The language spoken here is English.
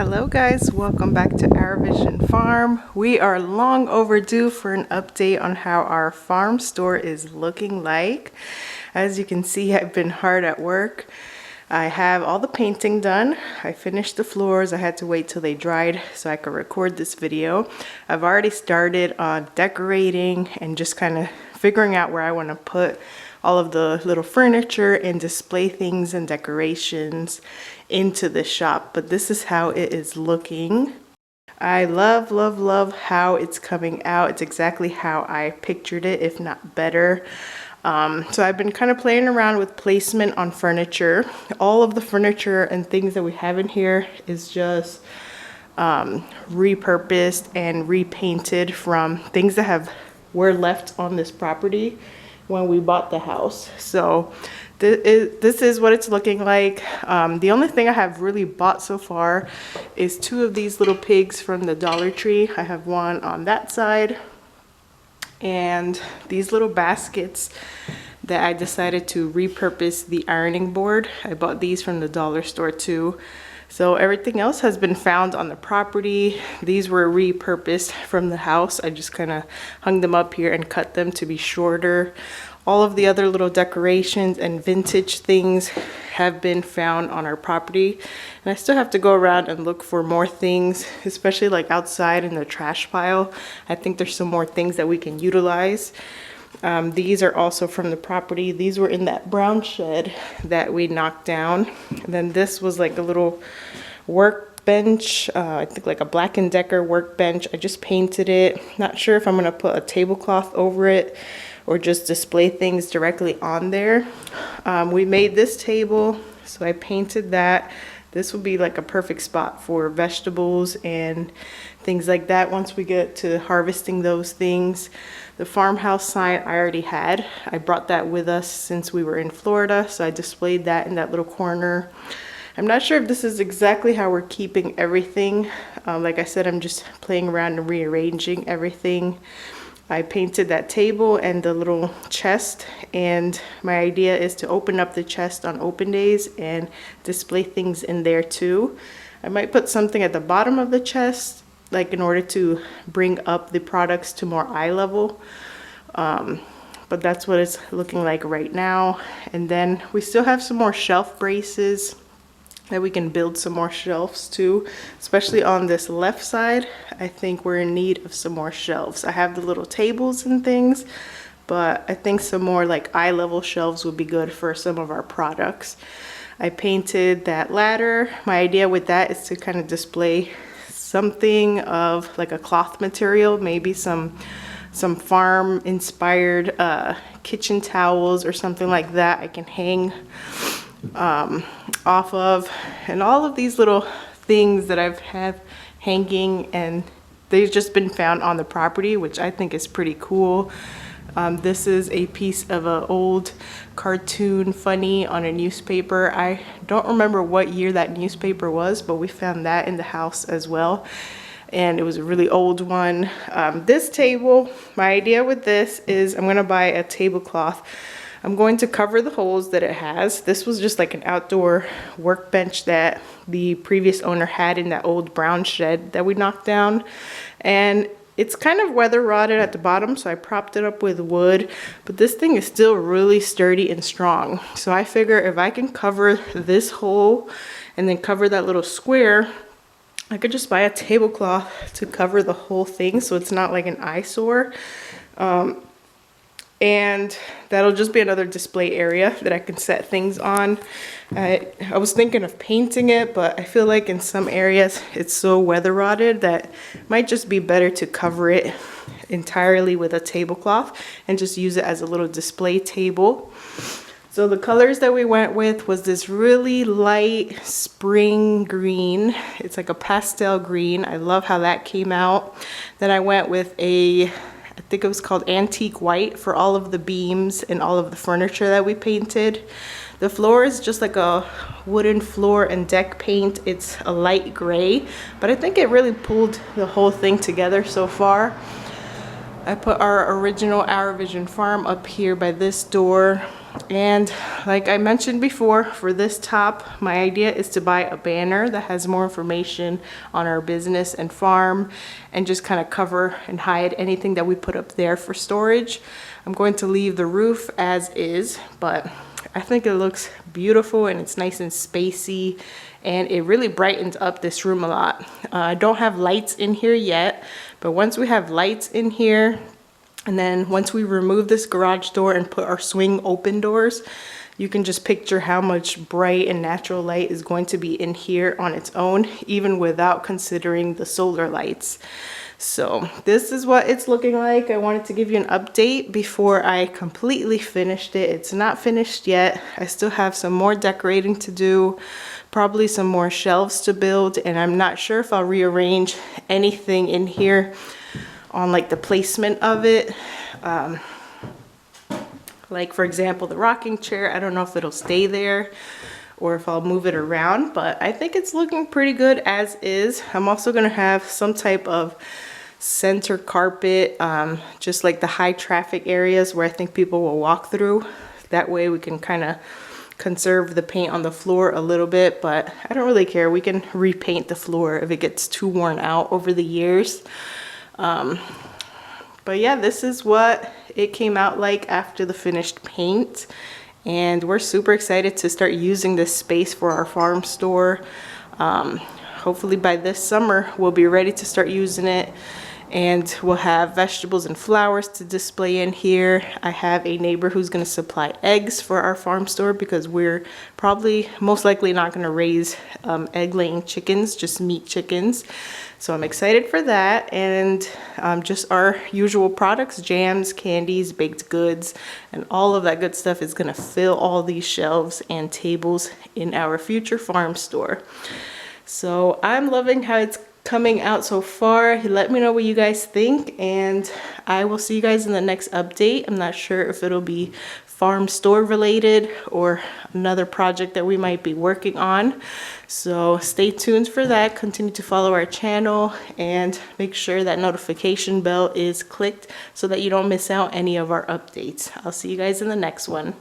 Hello guys, welcome back to Our Vision Farm. We are long overdue for an update on how our farm store is looking like. As you can see, I've been hard at work. I have all the painting done. I finished the floors. I had to wait till they dried so I could record this video. I've already started on decorating and just kind of figuring out where I want to put all of the little furniture and display things and decorations into the shop. But this is how it is looking. I love how it's coming out. It's exactly how I pictured it, if not better. So I've been kind of playing around with placement on furniture. All of the furniture and things that we have in here is just repurposed and repainted from things that were left on this property when we bought the house. So this is what it's looking like. The only thing I have really bought so far is two of these little pigs from the Dollar Tree. I have one on that side, and these little baskets that I decided to repurpose the ironing board. I bought these from the dollar store too. So everything else has been found on the property. These were repurposed from the house. I just kind of hung them up here and cut them to be shorter. All of the other little decorations and vintage things have been found on our property. And I still have to go around and look for more things, especially like outside in the trash pile. I think there's some more things that we can utilize. These are also from the property. These were in that brown shed that we knocked down. And then this was like a little workbench, I think like a Black & Decker workbench. I just painted it. Not sure if I'm gonna put a tablecloth over it or just display things directly on there. We made this table, so I painted that. This would be like a perfect spot for vegetables and things like that once we get to harvesting those things. The farmhouse sign I already had. I brought that with us since we were in Florida, so I displayed that in that little corner. I'm not sure if this is exactly how we're keeping everything. Like I said, I'm just playing around and rearranging everything. I painted that table and the little chest, and my idea is to open up the chest on open days and display things in there too. I might put something at the bottom of the chest, like in order to bring up the products to more eye level. But that's what it's looking like right now. And then we still have some more shelf braces that we can build some more shelves too, especially on this left side. I think we're in need of some more shelves. I have the little tables and things, but I think some more like eye level shelves would be good for some of our products. I painted that ladder. My idea with that is to kind of display something of like a cloth material, maybe some farm inspired kitchen towels or something like that I can hang off of. And all of these little things that I've had hanging, and they've just been found on the property, which I think is pretty cool. This is a piece of an old cartoon funny on a newspaper. I don't remember what year that newspaper was, but we found that in the house as well, and it was a really old one. This table, my idea with this is I'm gonna buy a tablecloth. I'm going to cover the holes that it has. This was just like an outdoor workbench that the previous owner had in that old brown shed that we knocked down. And it's kind of weather rotted at the bottom, so I propped it up with wood, but this thing is still really sturdy and strong. So I figure if I can cover this hole and then cover that little square, I could just buy a tablecloth to cover the whole thing so it's not like an eyesore. And that'll just be another display area that I can set things on. I was thinking of painting it, but I feel like in some areas it's so weather rotted that it might just be better to cover it entirely with a tablecloth and just use it as a little display table. So the colors that we went with was this really light spring green. It's like a pastel green. I love how that came out. Then I went with I think it was called antique white for all of the beams and all of the furniture that we painted. The floor is just like a wooden floor and deck paint. It's a light gray, but I think it really pulled the whole thing together so far. I put our original Our Vision Farm up here by this door. And like I mentioned before, for this top, my idea is to buy a banner that has more information on our business and farm, and just kind of cover and hide anything that we put up there for storage. I'm going to leave the roof as is, but I think it looks beautiful and it's nice and spacey, and it really brightens up this room a lot. I don't have lights in here yet, but once we have lights in here, and then once we remove this garage door and put our swing open doors, you can just picture how much bright and natural light is going to be in here on its own, even without considering the solar lights. So this is what it's looking like. I wanted to give you an update before I completely finished it. It's not finished yet. I still have some more decorating to do, probably some more shelves to build, and I'm not sure if I'll rearrange anything in here on like the placement of it. Like for example, the rocking chair, I don't know if it'll stay there or if I'll move it around, but I think it's looking pretty good as is. I'm also gonna have some type of center carpet, just like the high traffic areas where I think people will walk through. That way we can kind of conserve the paint on the floor a little bit, but I don't really care. We can repaint the floor if it gets too worn out over the years. But yeah, this is what it came out like after the finished paint, and we're super excited to start using this space for our farm store. Hopefully by this summer we'll be ready to start using it, and we'll have vegetables and flowers to display in here. I have a neighbor who's going to supply eggs for our farm store because we're probably most likely not going to raise egg laying chickens, just meat chickens. So I'm excited for that, and just our usual products, jams, candies, baked goods, and all of that good stuff is going to fill all these shelves and tables in our future farm store. So I'm loving how it's coming out so far. Let me know what you guys think, and I will see you guys in the next update. I'm not sure if it'll be farm store related or another project that we might be working on. So stay tuned for that. Continue to follow our channel and make sure that notification bell is clicked so that you don't miss out any of our updates. I'll see you guys in the next one.